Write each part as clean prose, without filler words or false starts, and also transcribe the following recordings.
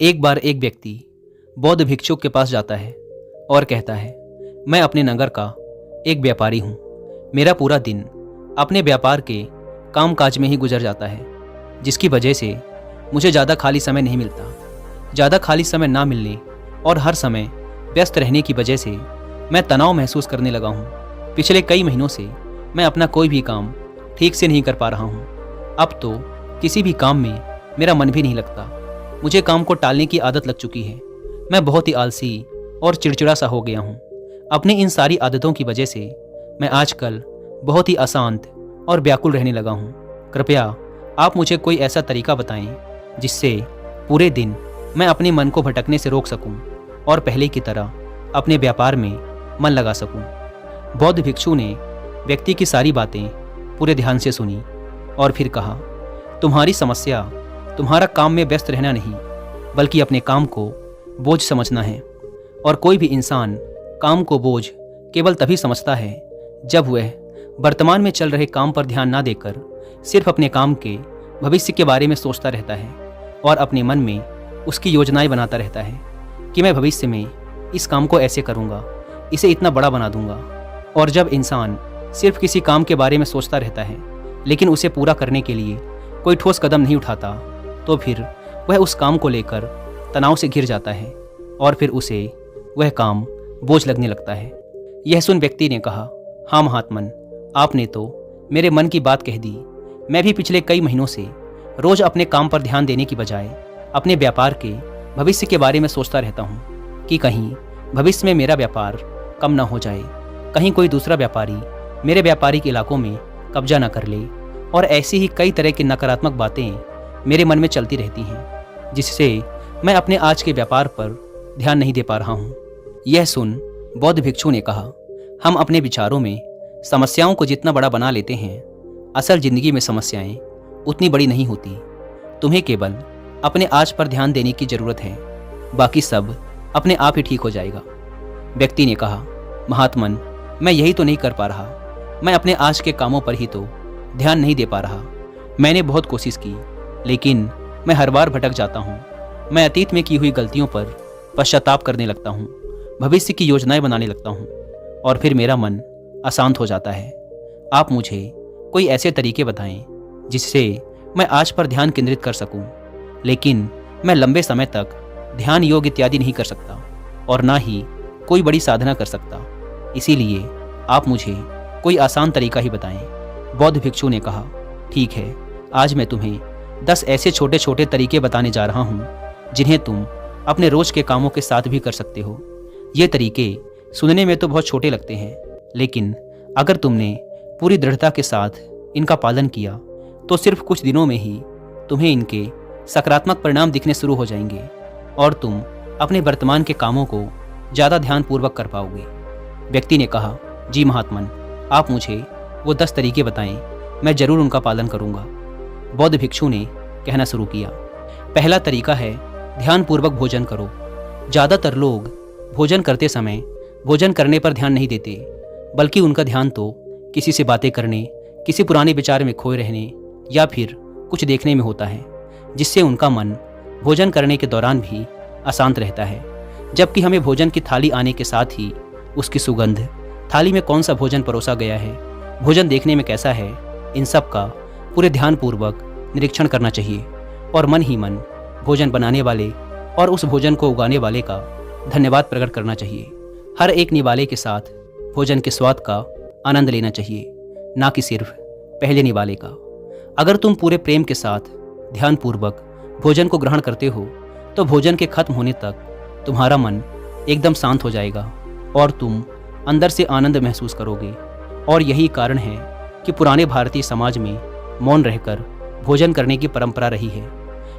एक बार एक व्यक्ति बौद्ध भिक्षुक के पास जाता है और कहता है, मैं अपने नगर का एक व्यापारी हूँ। मेरा पूरा दिन अपने व्यापार के कामकाज में ही गुजर जाता है, जिसकी वजह से मुझे ज़्यादा खाली समय नहीं मिलता। ज़्यादा खाली समय ना मिलने और हर समय व्यस्त रहने की वजह से मैं तनाव महसूस करने लगा हूँ। पिछले कई महीनों से मैं अपना कोई भी काम ठीक से नहीं कर पा रहा हूँ। अब तो किसी भी काम में मेरा मन भी नहीं लगता। मुझे काम को टालने की आदत लग चुकी है। मैं बहुत ही आलसी और चिड़चिड़ा सा हो गया हूँ। अपनी इन सारी आदतों की वजह से मैं आजकल बहुत ही अशांत और व्याकुल रहने लगा हूँ। कृपया आप मुझे कोई ऐसा तरीका बताएं जिससे पूरे दिन मैं अपने मन को भटकने से रोक सकूं और पहले की तरह अपने व्यापार में मन लगा सकूं। बौद्ध भिक्षु ने व्यक्ति की सारी बातें पूरे ध्यान से सुनी और फिर कहा, तुम्हारी समस्या तुम्हारा काम में व्यस्त रहना नहीं, बल्कि अपने काम को बोझ समझना है। और कोई भी इंसान काम को बोझ केवल तभी समझता है जब वह वर्तमान में चल रहे काम पर ध्यान ना देकर सिर्फ अपने काम के भविष्य के बारे में सोचता रहता है और अपने मन में उसकी योजनाएं बनाता रहता है कि मैं भविष्य में इस काम को ऐसे करूँगा, इसे इतना बड़ा बना दूंगा। और जब इंसान सिर्फ किसी काम के बारे में सोचता रहता है लेकिन उसे पूरा करने के लिए कोई ठोस कदम नहीं उठाता, तो फिर वह उस काम को लेकर तनाव से घिर जाता है और फिर उसे वह काम बोझ लगने लगता है। यह सुन व्यक्ति ने कहा, हाँ महात्मन, आपने तो मेरे मन की बात कह दी। मैं भी पिछले कई महीनों से रोज अपने काम पर ध्यान देने की बजाय अपने व्यापार के भविष्य के बारे में सोचता रहता हूँ कि कहीं भविष्य में मेरा व्यापार कम ना हो जाए, कहीं कोई दूसरा व्यापारी मेरे व्यापारिक इलाकों में कब्जा ना कर ले। और ऐसी ही कई तरह की नकारात्मक बातें मेरे मन में चलती रहती हैं, जिससे मैं अपने आज के व्यापार पर ध्यान नहीं दे पा रहा हूँ। यह सुन बौद्ध भिक्षु ने कहा, हम अपने विचारों में समस्याओं को जितना बड़ा बना लेते हैं, असल जिंदगी में समस्याएं उतनी बड़ी नहीं होती। तुम्हें केवल अपने आज पर ध्यान देने की जरूरत है, बाकी सब अपने आप ही ठीक हो जाएगा। व्यक्ति ने कहा, महात्मन, मैं यही तो नहीं कर पा रहा। मैं अपने आज के कामों पर ही तो ध्यान नहीं दे पा रहा। मैंने बहुत कोशिश की, लेकिन मैं हर बार भटक जाता हूँ। मैं अतीत में की हुई गलतियों पर पश्चाताप करने लगता हूँ, भविष्य की योजनाएं बनाने लगता हूँ और फिर मेरा मन अशांत हो जाता है। आप मुझे कोई ऐसे तरीके बताएं जिससे मैं आज पर ध्यान केंद्रित कर सकूं, लेकिन मैं लंबे समय तक ध्यान योग इत्यादि नहीं कर सकता और ना ही कोई बड़ी साधना कर सकता। इसीलिए आप मुझे कोई आसान तरीका ही बताएं। बौद्ध भिक्षु ने कहा, ठीक है, आज मैं तुम्हें 10 ऐसे छोटे छोटे तरीके बताने जा रहा हूँ जिन्हें तुम अपने रोज के कामों के साथ भी कर सकते हो। ये तरीके सुनने में तो बहुत छोटे लगते हैं, लेकिन अगर तुमने पूरी दृढ़ता के साथ इनका पालन किया तो सिर्फ कुछ दिनों में ही तुम्हें इनके सकारात्मक परिणाम दिखने शुरू हो जाएंगे और तुम अपने वर्तमान के कामों को ज़्यादा ध्यानपूर्वक कर पाओगे। व्यक्ति ने कहा, जी महात्मन, आप मुझे वो 10 तरीके बताएं, मैं ज़रूर उनका पालन करूँगा। बौद्ध भिक्षु ने कहना शुरू किया, पहला तरीका है ध्यानपूर्वक भोजन करो। ज़्यादातर लोग भोजन करते समय भोजन करने पर ध्यान नहीं देते, बल्कि उनका ध्यान तो किसी से बातें करने, किसी पुराने विचार में खोए रहने या फिर कुछ देखने में होता है, जिससे उनका मन भोजन करने के दौरान भी अशांत रहता है। जबकि हमें भोजन की थाली आने के साथ ही उसकी सुगंध, थाली में कौन सा भोजन परोसा गया है, भोजन देखने में कैसा है, इन सब का पूरे ध्यानपूर्वक निरीक्षण करना चाहिए और मन ही मन भोजन बनाने वाले और उस भोजन को उगाने वाले का धन्यवाद प्रकट करना चाहिए। हर एक निवाले के साथ भोजन के स्वाद का आनंद लेना चाहिए, ना कि सिर्फ पहले निवाले का। अगर तुम पूरे प्रेम के साथ ध्यानपूर्वक भोजन को ग्रहण करते हो तो भोजन के खत्म होने तक तुम्हारा मन एकदम शांत हो जाएगा और तुम अंदर से आनंद महसूस करोगे। और यही कारण है कि पुराने भारतीय समाज में मौन रहकर भोजन करने की परंपरा रही है,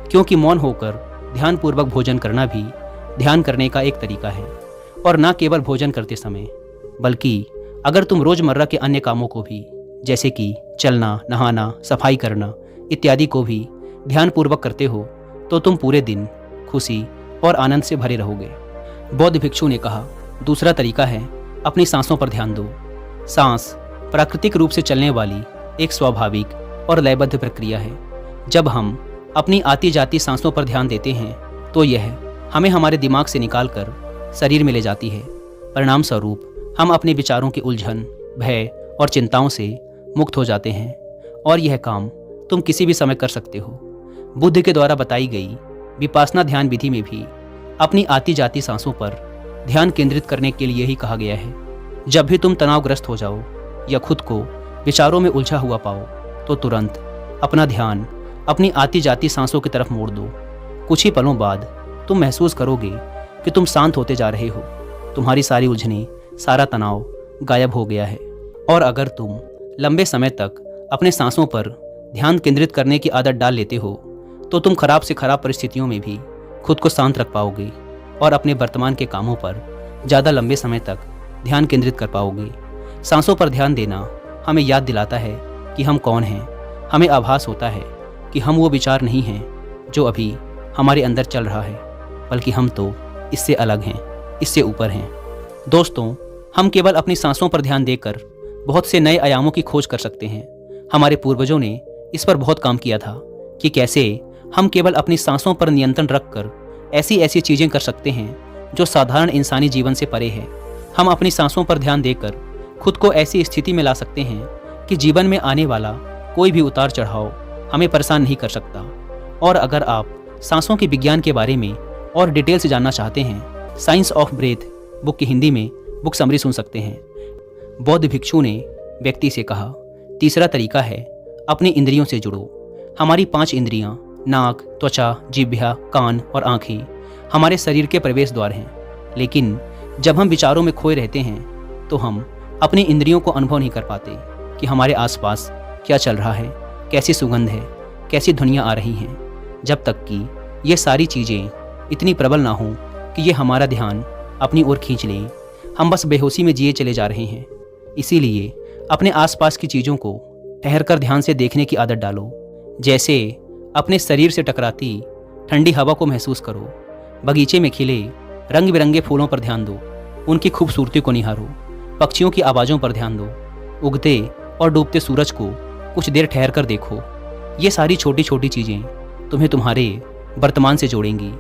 क्योंकि मौन होकर ध्यानपूर्वक भोजन करना भी ध्यान करने का एक तरीका है। और ना केवल भोजन करते समय, बल्कि अगर तुम रोज़मर्रा के अन्य कामों को भी, जैसे कि चलना, नहाना, सफाई करना इत्यादि को भी ध्यानपूर्वक करते हो तो तुम पूरे दिन खुशी और आनंद से भरे रहोगे। बौद्ध भिक्षु ने कहा, दूसरा तरीका है अपनी सांसों पर ध्यान दो। सांस प्राकृतिक रूप से चलने वाली एक स्वाभाविक और लयबद्ध प्रक्रिया है। जब हम अपनी आती जाती सांसों पर ध्यान देते हैं तो यह हमें हमारे दिमाग से निकालकर शरीर में ले जाती है। परिणाम स्वरूप हम अपने विचारों की उलझन, भय और चिंताओं से मुक्त हो जाते हैं और यह काम तुम किसी भी समय कर सकते हो। बुद्ध के द्वारा बताई गई विपासना ध्यान विधि में भी अपनी आती जाती सांसों पर ध्यान केंद्रित करने के लिए ही कहा गया है। जब भी तुम तनावग्रस्त हो जाओ या खुद को विचारों में उलझा हुआ पाओ तो तुरंत अपना ध्यान अपनी आती जाती सांसों की तरफ मोड़ दो। कुछ ही पलों बाद तुम महसूस करोगे कि तुम शांत होते जा रहे हो। तुम्हारी सारी उलझनें, सारा तनाव गायब हो गया है। और अगर तुम लंबे समय तक अपने सांसों पर ध्यान केंद्रित करने की आदत डाल लेते हो तो तुम खराब से खराब परिस्थितियों में भी खुद को शांत रख पाओगे और अपने वर्तमान के कामों पर ज़्यादा लंबे समय तक ध्यान केंद्रित कर पाओगे। सांसों पर ध्यान देना हमें याद दिलाता है कि हम कौन हैं। हमें आभास होता है कि हम वो विचार नहीं हैं जो अभी हमारे अंदर चल रहा है, बल्कि हम तो इससे अलग हैं, इससे ऊपर हैं। दोस्तों, हम केवल अपनी सांसों पर ध्यान देकर बहुत से नए आयामों की खोज कर सकते हैं। हमारे पूर्वजों ने इस पर बहुत काम किया था कि कैसे हम केवल अपनी सांसों पर नियंत्रण रखकर ऐसी ऐसी चीज़ें कर सकते हैं जो साधारण इंसानी जीवन से परे है। हम अपनी सांसों पर ध्यान देकर खुद को ऐसी स्थिति में ला सकते हैं कि जीवन में आने वाला कोई भी उतार चढ़ाव हमें परेशान नहीं कर सकता। और अगर आप सांसों के विज्ञान के बारे में और डिटेल से जानना चाहते हैं, साइंस ऑफ ब्रेथ बुक की हिंदी में बुक समरी सुन सकते हैं। बौद्ध भिक्षु ने व्यक्ति से कहा, तीसरा तरीका है अपनी इंद्रियों से जुड़ो। हमारी 5 इंद्रियां, नाक, त्वचा, जिह्वा, कान और आँखें हमारे शरीर के प्रवेश द्वार हैं। लेकिन जब हम विचारों में खोए रहते हैं तो हम अपनी इंद्रियों को अनुभव नहीं कर पाते कि हमारे आसपास क्या चल रहा है, कैसी सुगंध है, कैसी ध्वनियाँ आ रही हैं, जब तक कि ये सारी चीज़ें इतनी प्रबल ना हों कि ये हमारा ध्यान अपनी ओर खींच लें। हम बस बेहोशी में जिए चले जा रहे हैं। इसीलिए अपने आसपास की चीज़ों को ठहरकर ध्यान से देखने की आदत डालो। जैसे अपने शरीर से टकराती ठंडी हवा को महसूस करो। बगीचे में खिले रंग बिरंगे फूलों पर ध्यान दो, उनकी खूबसूरती को निहारो। पक्षियों की आवाज़ों पर ध्यान दो। उगते और डूबते सूरज को कुछ देर ठहर कर देखो। ये सारी छोटी छोटी चीज़ें तुम्हें तुम्हारे वर्तमान से जोड़ेंगी।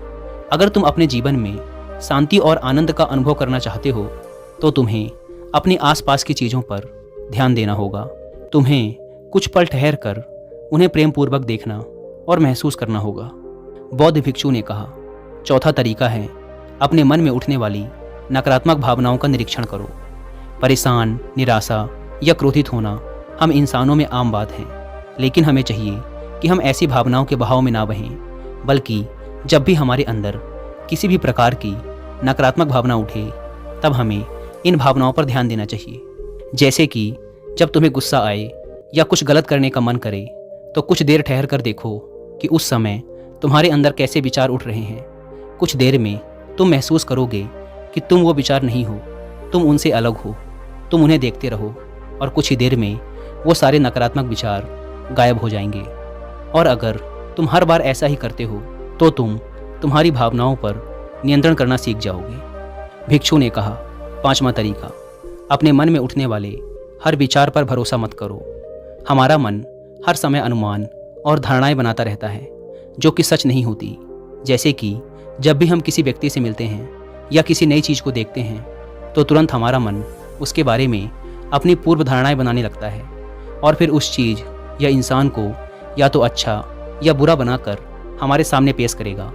अगर तुम अपने जीवन में शांति और आनंद का अनुभव करना चाहते हो तो तुम्हें अपनी आसपास की चीज़ों पर ध्यान देना होगा। तुम्हें कुछ पल ठहर कर उन्हें प्रेमपूर्वक देखना और महसूस करना होगा। बौद्ध भिक्षु ने कहा, चौथा तरीका है अपने मन में उठने वाली नकारात्मक भावनाओं का निरीक्षण करो। परेशान, निराशा या क्रोधित होना हम इंसानों में आम बात है, लेकिन हमें चाहिए कि हम ऐसी भावनाओं के बहाव में ना बहें, बल्कि जब भी हमारे अंदर किसी भी प्रकार की नकारात्मक भावना उठे तब हमें इन भावनाओं पर ध्यान देना चाहिए। जैसे कि जब तुम्हें गुस्सा आए या कुछ गलत करने का मन करे तो कुछ देर ठहर कर देखो कि उस समय तुम्हारे अंदर कैसे विचार उठ रहे हैं। कुछ देर में तुम महसूस करोगे कि तुम वो विचार नहीं हो, तुम उनसे अलग हो। तुम उन्हें देखते रहो और कुछ ही देर में वो सारे नकारात्मक विचार गायब हो जाएंगे। और अगर तुम हर बार ऐसा ही करते हो तो तुम तुम्हारी भावनाओं पर नियंत्रण करना सीख जाओगे। भिक्षु ने कहा, पांचवा तरीका, अपने मन में उठने वाले हर विचार पर भरोसा मत करो। हमारा मन हर समय अनुमान और धारणाएं बनाता रहता है जो कि सच नहीं होती। जैसे कि जब भी हम किसी व्यक्ति से मिलते हैं या किसी नई चीज़ को देखते हैं तो तुरंत हमारा मन उसके बारे में अपनी पूर्व धारणाएं बनाने लगता है और फिर उस चीज़ या इंसान को या तो अच्छा या बुरा बनाकर हमारे सामने पेश करेगा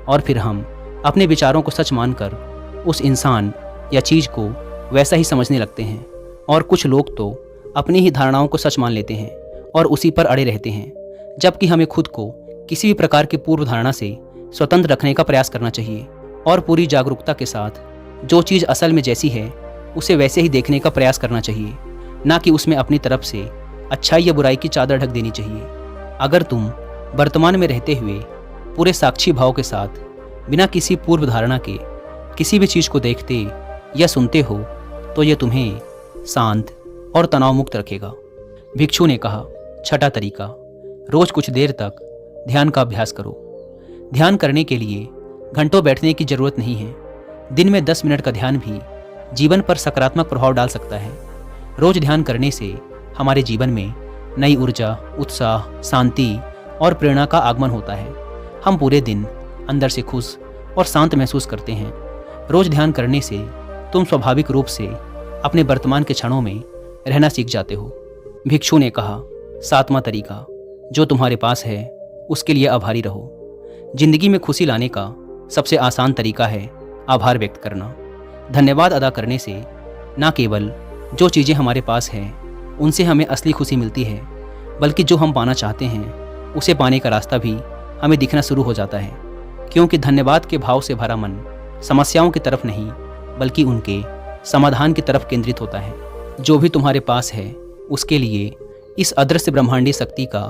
और फिर हम अपने विचारों को सच मानकर उस इंसान या चीज़ को वैसा ही समझने लगते हैं। और कुछ लोग तो अपनी ही धारणाओं को सच मान लेते हैं और उसी पर अड़े रहते हैं, जबकि हमें खुद को किसी भी प्रकार की पूर्व धारणा से स्वतंत्र रखने का प्रयास करना चाहिए और पूरी जागरूकता के साथ जो चीज़ असल में जैसी है उसे वैसे ही देखने का प्रयास करना चाहिए, ना कि उसमें अपनी तरफ से अच्छाई या बुराई की चादर ढक देनी चाहिए। अगर तुम वर्तमान में रहते हुए पूरे साक्षी भाव के साथ बिना किसी पूर्व धारणा के किसी भी चीज़ को देखते या सुनते हो तो यह तुम्हें शांत और तनाव मुक्त रखेगा। भिक्षु ने कहा, छठा तरीका, रोज कुछ देर तक ध्यान का अभ्यास करो। ध्यान करने के लिए घंटों बैठने की जरूरत नहीं है। दिन में 10 मिनट का ध्यान भी जीवन पर सकारात्मक प्रभाव डाल सकता है। रोज ध्यान करने से हमारे जीवन में नई ऊर्जा, उत्साह, शांति और प्रेरणा का आगमन होता है। हम पूरे दिन अंदर से खुश और शांत महसूस करते हैं। रोज ध्यान करने से तुम स्वाभाविक रूप से अपने वर्तमान के क्षणों में रहना सीख जाते हो। भिक्षु ने कहा, 7वां तरीका, जो तुम्हारे पास है उसके लिए आभारी रहो। जिंदगी में खुशी लाने का सबसे आसान तरीका है आभार व्यक्त करना। धन्यवाद अदा करने से न केवल जो चीज़ें हमारे पास हैं उनसे हमें असली खुशी मिलती है, बल्कि जो हम पाना चाहते हैं उसे पाने का रास्ता भी हमें दिखना शुरू हो जाता है। क्योंकि धन्यवाद के भाव से भरा मन समस्याओं की तरफ नहीं बल्कि उनके समाधान की तरफ केंद्रित होता है। जो भी तुम्हारे पास है उसके लिए इस अदृश्य ब्रह्मांडीय शक्ति का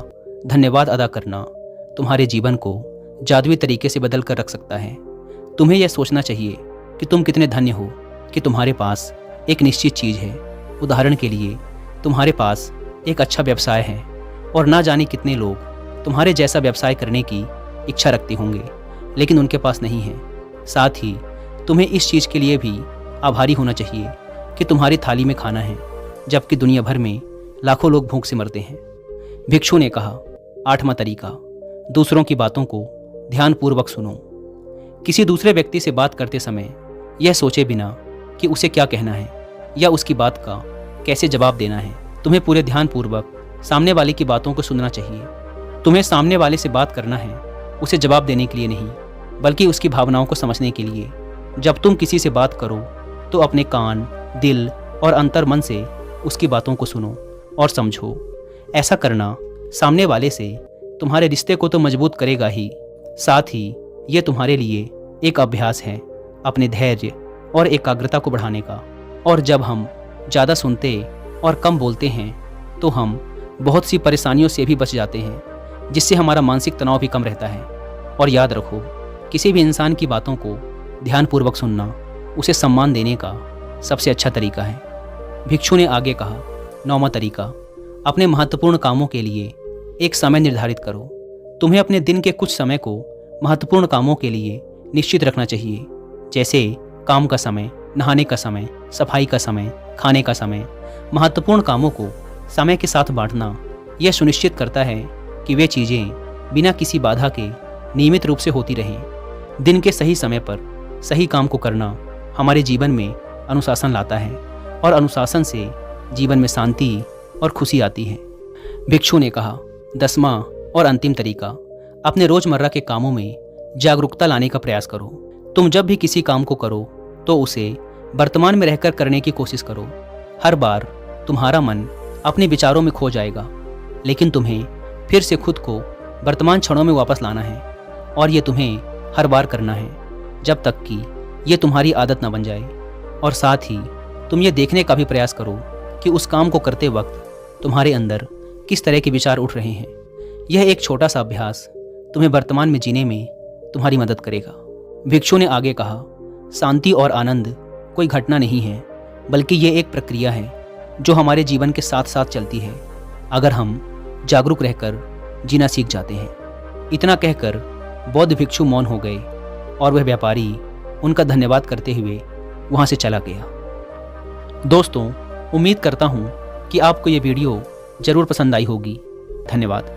धन्यवाद अदा करना तुम्हारे जीवन को जादुई तरीके से बदल कर रख सकता है। तुम्हें यह सोचना चाहिए कि तुम कितने धन्य हो कि तुम्हारे पास एक निश्चित चीज़ है। उदाहरण के लिए, तुम्हारे पास एक अच्छा व्यवसाय है और ना जाने कितने लोग तुम्हारे जैसा व्यवसाय करने की इच्छा रखते होंगे, लेकिन उनके पास नहीं है। साथ ही तुम्हें इस चीज़ के लिए भी आभारी होना चाहिए कि तुम्हारी थाली में खाना है, जबकि दुनिया भर में लाखों लोग भूख से मरते हैं। भिक्षु ने कहा, 8वां तरीका, दूसरों की बातों को ध्यानपूर्वक सुनो। किसी दूसरे व्यक्ति से बात करते समय यह सोचे बिना कि उसे क्या कहना है या उसकी बात का कैसे जवाब देना है, तुम्हें पूरे ध्यानपूर्वक सामने वाले की बातों को सुनना चाहिए। तुम्हें सामने वाले से बात करना है उसे जवाब देने के लिए नहीं, बल्कि उसकी भावनाओं को समझने के लिए। जब तुम किसी से बात करो तो अपने कान, दिल और अंतर्मन से उसकी बातों को सुनो और समझो। ऐसा करना सामने वाले से तुम्हारे रिश्ते को तो मजबूत करेगा ही, साथ ही ये तुम्हारे लिए एक अभ्यास है अपने धैर्य और एकाग्रता को बढ़ाने का। और जब हम ज़्यादा सुनते और कम बोलते हैं तो हम बहुत सी परेशानियों से भी बच जाते हैं, जिससे हमारा मानसिक तनाव भी कम रहता है। और याद रखो, किसी भी इंसान की बातों को ध्यानपूर्वक सुनना उसे सम्मान देने का सबसे अच्छा तरीका है। भिक्षु ने आगे कहा, 9वां तरीका, अपने महत्वपूर्ण कामों के लिए एक समय निर्धारित करो। तुम्हें अपने दिन के कुछ समय को महत्वपूर्ण कामों के लिए निश्चित रखना चाहिए, जैसे काम का समय, नहाने का समय, सफाई का समय, खाने का समय। महत्वपूर्ण कामों को समय के साथ बांटना यह सुनिश्चित करता है कि वे चीज़ें बिना किसी बाधा के नियमित रूप से होती रहें। दिन के सही समय पर सही काम को करना हमारे जीवन में अनुशासन लाता है और अनुशासन से जीवन में शांति और खुशी आती है। भिक्षु ने कहा, 10वां और अंतिम तरीका, अपने रोजमर्रा के कामों में जागरूकता लाने का प्रयास करो। तुम जब भी किसी काम को करो तो उसे वर्तमान में रहकर करने की कोशिश करो। हर बार तुम्हारा मन अपने विचारों में खो जाएगा, लेकिन तुम्हें फिर से खुद को वर्तमान क्षणों में वापस लाना है। और ये तुम्हें हर बार करना है जब तक कि ये तुम्हारी आदत न बन जाए। और साथ ही तुम ये देखने का भी प्रयास करो कि उस काम को करते वक्त तुम्हारे अंदर किस तरह के विचार उठ रहे हैं। यह एक छोटा सा अभ्यास तुम्हें वर्तमान में जीने में तुम्हारी मदद करेगा। भिक्षु ने आगे कहा, शांति और आनंद कोई घटना नहीं है, बल्कि ये एक प्रक्रिया है जो हमारे जीवन के साथ साथ चलती है, अगर हम जागरूक रहकर जीना सीख जाते हैं। इतना कहकर बौद्ध भिक्षु मौन हो गए और वह व्यापारी उनका धन्यवाद करते हुए वहाँ से चला गया। दोस्तों, उम्मीद करता हूँ कि आपको ये वीडियो ज़रूर पसंद आई होगी। धन्यवाद।